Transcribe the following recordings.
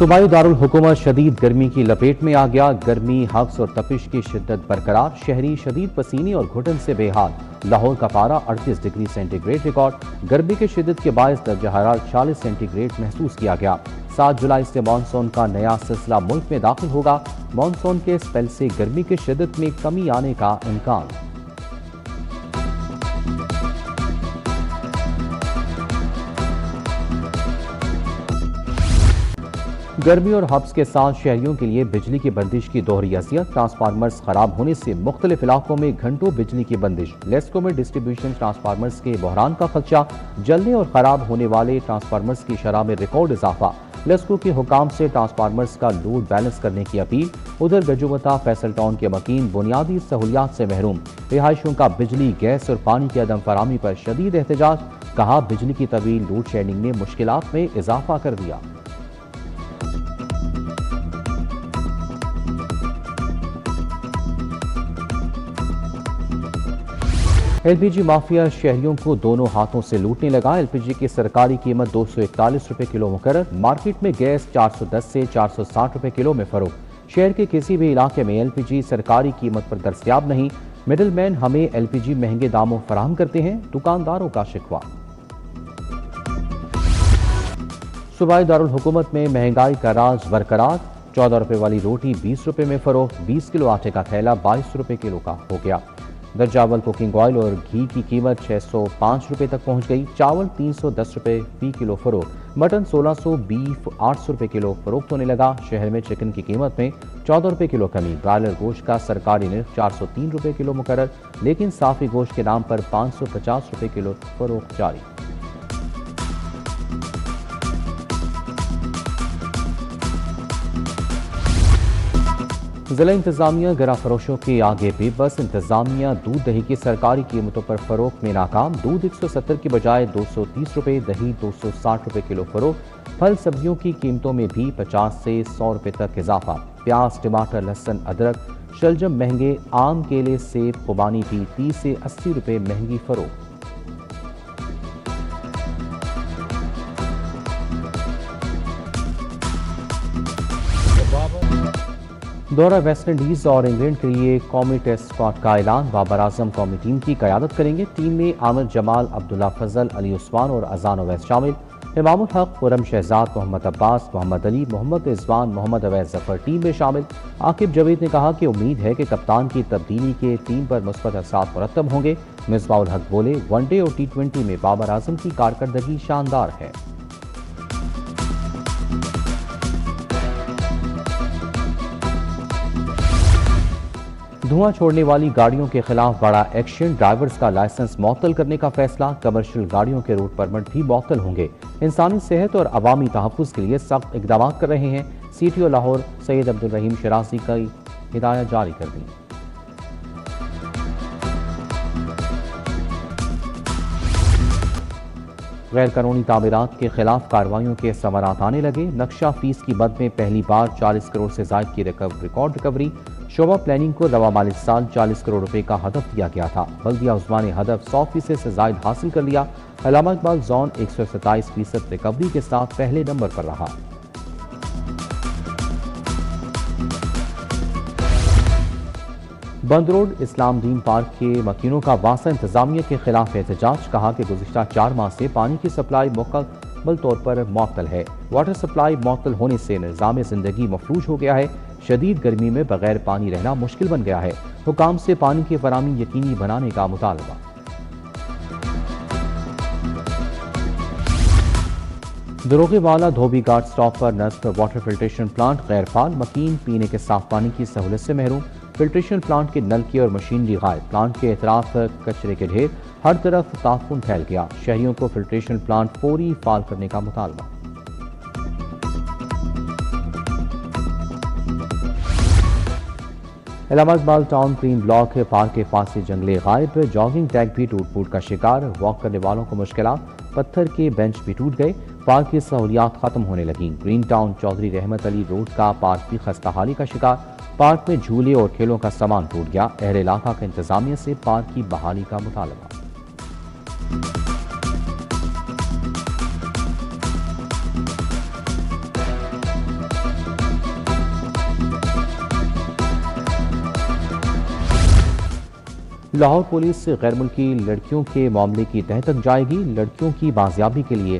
صوبائی دارالحکومت شدید گرمی کی لپیٹ میں آ گیا۔ گرمی، حبس اور تپش کی شدت برقرار، شہری شدید پسینے اور گھٹن سے بے حال۔ لاہور کا پارہ 38 ڈگری سینٹی گریڈ ریکارڈ۔ گرمی کی شدت کے باعث درجہ حرارت 40 سینٹی گریڈ محسوس کیا گیا۔ 7 جولائی سے مانسون کا نیا سلسلہ ملک میں داخل ہوگا۔ مانسون کے سپیل سے گرمی کی شدت میں کمی آنے کا امکان۔ گرمی اور حبس کے ساتھ شہریوں کے لیے بجلی کی بندش کی دوہری اذیت۔ ٹرانسفارمرز خراب ہونے سے مختلف علاقوں میں گھنٹوں بجلی کی بندش۔ لیسکو میں ڈسٹریبیوشن ٹرانسفارمرز کے بحران کا خدشہ، جلنے اور خراب ہونے والے ٹرانسفارمرز کی شرح میں ریکارڈ اضافہ۔ لیسکو کے حکام سے ٹرانسفارمرز کا لوڈ بیلنس کرنے کی اپیل۔ ادھر گجومتا فیصل ٹاؤن کے مکین بنیادی سہولیات سے محروم، رہائشیوں کا بجلی، گیس اور پانی کی عدم فراہمی پر شدید احتجاج۔ کہا بجلی کی طویل لوڈ شیڈنگ نے مشکلات میں اضافہ کر دیا۔ ایل پی جی مافیا شہریوں کو دونوں ہاتھوں سے لوٹنے لگا۔ ایل پی جی کی سرکاری قیمت 241 روپے کلو مقرر۔ مارکیٹ میں گیس 410 سے 460 روپے کلو میں فروخت۔ شہر کے کسی بھی علاقے میں ایل پی جی سرکاری قیمت پر دستیاب نہیں۔ مڈل مین ہمیں ایل پی جی مہنگے داموں فراہم کرتے ہیں، دکانداروں کا شکوہ۔ صوبائی دارالحکومت میں مہنگائی کا راز برقرار۔ 14 روپے والی روٹی 20 روپے میں فروخت۔ 20 کلو آٹے کا تھیلا 22 روپے کلو کا ہو گیا۔ درجہ اول کوکنگ آئل اور گھی کی قیمت 605 روپے تک پہنچ گئی۔ چاول 310 روپے فی کلو فروخت۔ مٹن 1600، بیف 800 روپے کلو فروخت ہونے لگا۔ شہر میں چکن کی قیمت میں 14 روپے کلو کمی۔ برائلر گوشت کا سرکاری نرخ 403 روپے کلو مقرر، لیکن صافی گوشت کے نام پر 550 روپے کلو فروخت جاری۔ ضلع انتظامیہ گرا فروشوں کے آگے بے بس۔ انتظامیہ دودھ دہی کی سرکاری قیمتوں پر فروخت میں ناکام۔ دودھ 170 کی بجائے 230 روپے، دہی 260 روپے کلو فروخت۔ پھل سبزیوں کی قیمتوں میں بھی 50 سے 100 روپے تک اضافہ۔ پیاز، ٹماٹر، لہسن، ادرک، شلجم مہنگے۔ آم، کیلے، سیب، خوبانی بھی 30 سے 80 روپے مہنگی فروخت۔ دورہ ویسٹ انڈیز اور انگلینڈ کے لیے قومی ٹیسٹ اسکواڈ کا اعلان۔ بابر اعظم قومی ٹیم کی قیادت کریں گے۔ ٹیم میں عامر جمال، عبداللہ فضل، علی عثمان اور اذان اویس شامل۔ امام الحق، خرم شہزاد، محمد عباس، محمد علی، محمد رضوان، محمد اویس ظفر ٹیم میں شامل۔ عاقب جاوید نے کہا کہ امید ہے کہ کپتان کی تبدیلی کے ٹیم پر مثبت اثرات مرتب ہوں گے۔ مصباح الحق بولے، ون ڈے اور T20 میں بابر اعظم کی کارکردگی شاندار ہے۔ دھواں چھوڑنے والی گاڑیوں کے خلاف بڑا ایکشن۔ ڈرائیورز کا لائسنس معطل کرنے کا فیصلہ۔ کمرشل گاڑیوں کے روٹ پرمٹ بھی معطل ہوں گے۔ انسانی صحت اور عوامی تحفظ کے لیے سخت اقدامات کر رہے ہیں۔ سی ٹی او لاہور سید عبدالرحیم شرازی کی ہدایت جاری کر دی۔ غیر قانونی تعمیرات کے خلاف کارروائیوں کے ثمرات آنے لگے۔ نقشہ فیس کی مد میں پہلی بار 40 کروڑ سے زائد کی ریکارڈ ریکوری۔ شعبہ پلاننگ کو رواں مالی سال 40 کروڑ روپے کا ہدف دیا گیا تھا۔ بلدیہ عظمیٰ نے ہدف 100% سے زائد حاصل کر لیا۔ علامہ اقبال زون 127% ریکوری کے ساتھ پہلے نمبر پر رہا۔ بند روڈ اسلام دین پارک کے مکینوں کا واسطہ انتظامیہ کے خلاف احتجاج۔ کہا کہ گزشتہ 4 ماہ سے پانی کی سپلائی مکمل طور پر معطل ہے۔ واٹر سپلائی معطل ہونے سے نظام زندگی مفلوج ہو گیا ہے۔ شدید گرمی میں بغیر پانی رہنا مشکل بن گیا ہے۔ حکام سے پانی کی فراہمی یقینی بنانے کا مطالبہ۔ دروغے والا دھوبی گھاٹ سٹاپ پر نصب واٹر فلٹریشن پلانٹ غیر فعال۔ مکین پینے کے صاف پانی کی سہولت سے محروم۔ فلٹریشن پلانٹ کے نلکے اور مشینری غائب۔ پلانٹ کے اطراف کچرے کے ڈھیر، ہر طرف تعفن پھیل گیا۔ شہریوں کو فلٹریشن پلانٹ فوری فعال کرنے کا مطالبہ۔ علامہ Iqbal town green block park کے پاس سے جنگلے غائب۔ جاگنگ ٹریک بھی ٹوٹ پھوٹ کا شکار۔ واک کرنے والوں کو مشکلات۔ پتھر کے بینچ بھی ٹوٹ گئے۔ پارک کی سہولیات ختم ہونے لگیں۔ Green town Chaudhry Rahmat Ali road کا پارک بھی خستہ حالی کا شکار۔ پارک میں جھولے اور کھیلوں کا سامان ٹوٹ گیا۔ اہل علاقہ کا انتظامیہ سے پارک کی بحالی کا مطالبہ۔ لاہور پولیس غیر ملکی لڑکیوں کے معاملے کی تہہ تک جائے گی، لڑکیوں کی بازیابی کے لیے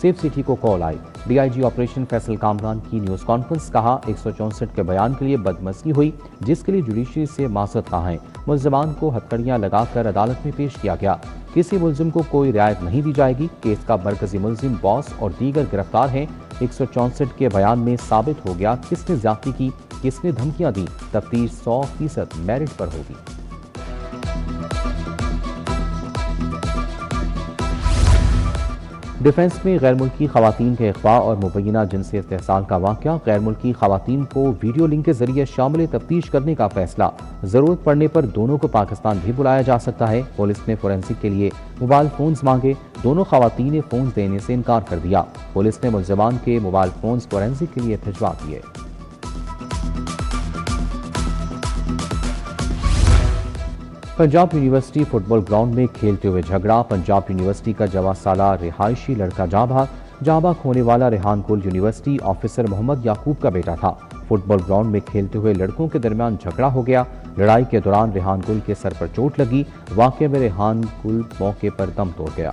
سیف سٹی کو کال آئی۔ D I G operation Faisal Kamran کی نیوز کانفرنس، کہا 164 کے بیان کے لیے بدمزگی ہوئی جس کے لیے جوڈیشری سے معذرت خواہ ہیں۔ ملزمان کو ہتھکڑیاں لگا کر عدالت میں پیش کیا گیا، کسی ملزم کو کوئی رعایت نہیں دی جائے گی۔ کیس کا مرکزی ملزم، باس اور دیگر گرفتار ہیں۔ 164 کے بیان میں ثابت ہو گیا کس نے زیادتی کی، کس نے دھمکیاں دی۔ تفتیش 100% میرٹ پر ہوگی۔ ڈیفنس میں غیر ملکی خواتین کے اغوا اور مبینہ جنسی استحصال کا واقعہ، غیر ملکی خواتین کو ویڈیو لنک کے ذریعے شامل تفتیش کرنے کا فیصلہ، ضرورت پڑنے پر دونوں کو پاکستان بھی بلایا جا سکتا ہے۔ پولیس نے فورینسک کے لیے موبائل فونز مانگے، دونوں خواتین نے فونز دینے سے انکار کر دیا۔ پولیس نے ملزمان کے موبائل فونز فورینسک کے لیے بھجوا دیے۔ پنجاب یونیورسٹی فٹ بال گراؤنڈ میں کھیلتے ہوئے جھگڑا، پنجاب یونیورسٹی کا 14 سالہ رہائشی لڑکا جاں بحق ہونے والا ریحان گل یونیورسٹی آفیسر محمد یعقوب کا بیٹا تھا۔ فٹ بال گراؤنڈ میں کھیلتے ہوئے لڑکوں کے درمیان جھگڑا ہو گیا۔ لڑائی کے دوران ریحان گل کے سر پر چوٹ لگی۔ واقعے میں ریحان گل موقع پر دم توڑ گیا۔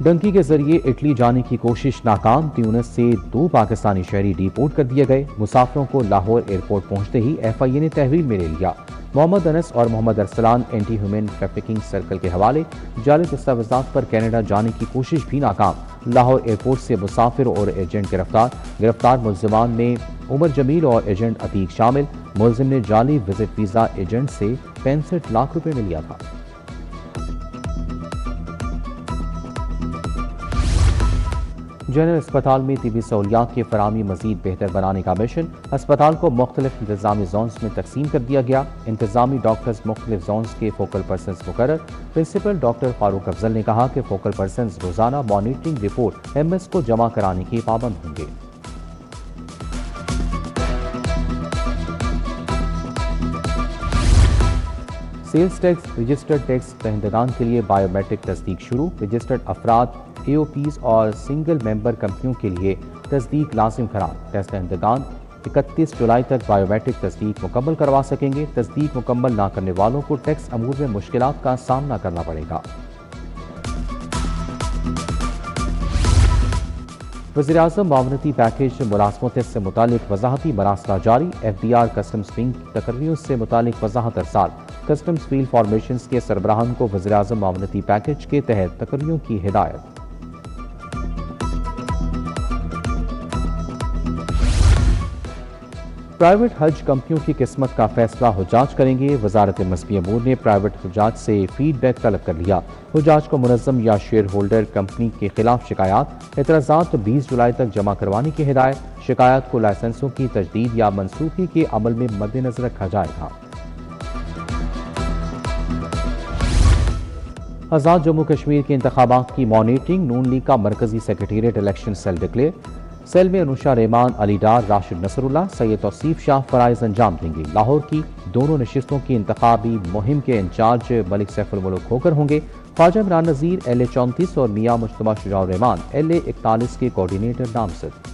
ڈنکی کے ذریعے اٹلی جانے کی کوشش ناکام، تیونس سے 2 پاکستانی شہری ڈی پورٹ کر دیے گئے۔ مسافروں کو لاہور ایئرپورٹ پہنچتے ہی ایف آئی اے نے تحویل میں لے لیا۔ محمد انس اور Muhammad Arslan anti human trafficking circle کے حوالے، جعلی دستاویزات پر کینیڈا جانے کی کوشش بھی ناکام۔ لاہور ایئرپورٹ سے مسافر اور ایجنٹ گرفتار ملزمان میں عمر جمیل اور ایجنٹ عتیق شامل۔ ملزم نے جعلی وزٹ ویزا ایجنٹ سے 65 لاکھ روپے میں لیا تھا۔ جنرل اسپتال میں طبی سہولیات کی فراہمی مزید بہتر بنانے کا مشن، اسپتال کو مختلف انتظامی زونز میں تقسیم کر دیا گیا۔ انتظامی ڈاکٹرز مختلف زونز کے فوکل پرسنز مقرر۔ پرنسپل ڈاکٹر فاروق افضل نے کہا کہ فوکل پرسنز روزانہ مانیٹرنگ رپورٹ ایم ایس کو جمع کرانے کی پابند ہوں گے۔ سیلز ٹیکس رجسٹرڈ ٹیکس دہندگان کے لیے بائیو میٹرک تصدیق شروع، رجسٹرڈ افراد، اے او پیز اور سنگل ممبر کمپنیوں کے لیے تصدیق لازم قرار۔ ٹیکس دہندگان 31 جولائی تک بائیو میٹرک تصدیق مکمل کروا سکیں گے۔ تصدیق مکمل نہ کرنے والوں کو ٹیکس امور میں مشکلات کا سامنا کرنا پڑے گا۔ وزیراعظم معاونتی پیکیج ملازمتوں سے متعلق وضاحتی مراسلہ جاری، F D R customs wing تقرریوں سے متعلق وضاحت ارسال۔ کسٹمز فیلڈ فارمیشنز کے سربراہان کو وزیراعظم معاونتی پیکیج کے تحت تقرریوں کی ہدایت۔ پرائیویٹ حج کمپنیوں کی قسمت کا فیصلہ حجاج کریں گے، وزارت مذہبی امور نے پرائیویٹ حجاج سے فیڈ بیک طلب کر لیا۔ حجاج کو منظم یا شیئر ہولڈر کمپنی کے خلاف شکایات، اعتراضات 20 جولائی تک جمع کروانے کی ہدایت۔ شکایات کو لائسنسوں کی تجدید یا منسوخی کے عمل میں مد نظر رکھا جائے گا۔ آزاد جموں کشمیر کے انتخابات کی مانیٹرنگ، نون لیگ کا مرکزی secretariat election cell declare. Cell میں انوشا ریمان، علی ڈار، راشد نصر اللہ، سید توصیف شاہ فرائض انجام دیں گے۔ لاہور کی دونوں نشستوں کی انتخابی مہم کے انچارج ملک سیف الملک کھوکھر ہوں گے۔ خواجہ عمران نذیر ایل اے 34 اور میاں مجتبیٰ شجاع الرحمان ایل اے 41 کے کوارڈینیٹر نامزد۔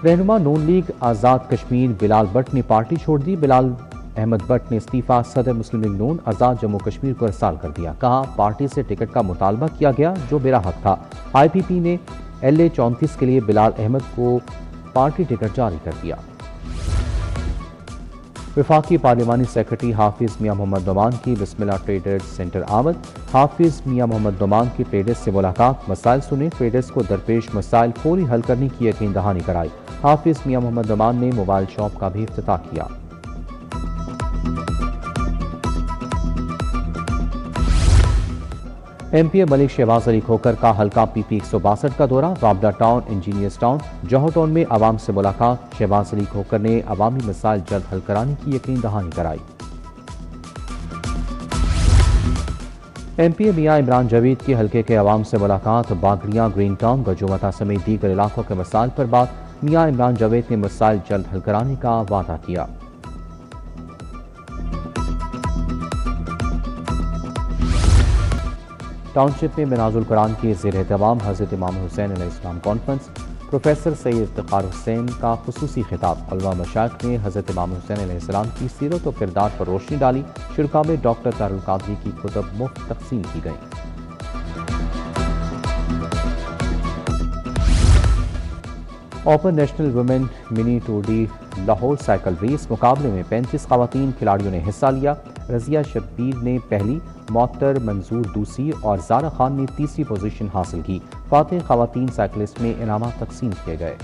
رہنما نون لیگ آزاد کشمیر بلال بٹ نے پارٹی چھوڑ دی۔ بلال احمد بٹ نے استعفیٰ صدر مسلم لیگ نون آزاد جموں کشمیر کو ارسال کر دیا۔ کہا پارٹی سے ٹکٹ کا مطالبہ کیا گیا جو میرا حق تھا۔ آئی پی پی نے ایل اے 34 کے لیے بلال احمد کو پارٹی ٹکٹ جاری کر دیا۔ وفاقی پارلیمانی سیکرٹری حافظ میاں محمد نعمان کی بسم اللہ ٹریڈرز سینٹر آمد۔ حافظ میاں محمد نعمان کی ٹریڈرز سے ملاقات، مسائل سنے، ٹریڈرز کو درپیش مسائل فوری حل کرنے کی یقین دہانی کرائی۔ حافظ میاں محمد نعمان نے موبائل شاپ کا بھی افتتاح کیا۔ ایم پی اے ملک شہباز علی کھوکھر کا حلقہ پی پی 162 کا دورہ، وابڈا ٹاؤن، انجینئرز ٹاؤن، جوہر ٹاؤن میں عوام سے ملاقات۔ شہباز علی کھوکھر نے عوامی مسائل جلد حل کرانے کی یقین دہانی کرائی۔ ایم پی اے میاں عمران جاوید کے حلقے کے عوام سے ملاقات، باگڑیاں، گرین ٹاؤن، گجومتا سمیت دیگر علاقوں کے مسائل پر بات۔ میاں عمران جاوید نے مسائل جلد حل کرانے کا وعدہ کیا۔ ٹاؤنشپ میں بناز القرآن کے زیر اہتمام حضرت امام حسین علیہ السلام کانفرنس، پروفیسر سید افتخار حسین کا خصوصی خطاب، علماء مشائخ نے حضرت امام حسین علیہ السلام کی سیرت و کردار پر روشنی ڈالی، شرکاء میں ڈاکٹر طاہر القادری کی کتب مفت تقسیم کی گئیں۔ Open national women mini tour de Lahore cycle race مقابلے میں 35 خواتین کھلاڑیوں نے حصہ لیا۔ رضیہ شبیر نے پہلی، معطر منظور دوسری اور زارا خان نے تیسری پوزیشن حاصل کی۔ فاتح خواتین سائیکلسٹ میں انعامات تقسیم کیے گئے۔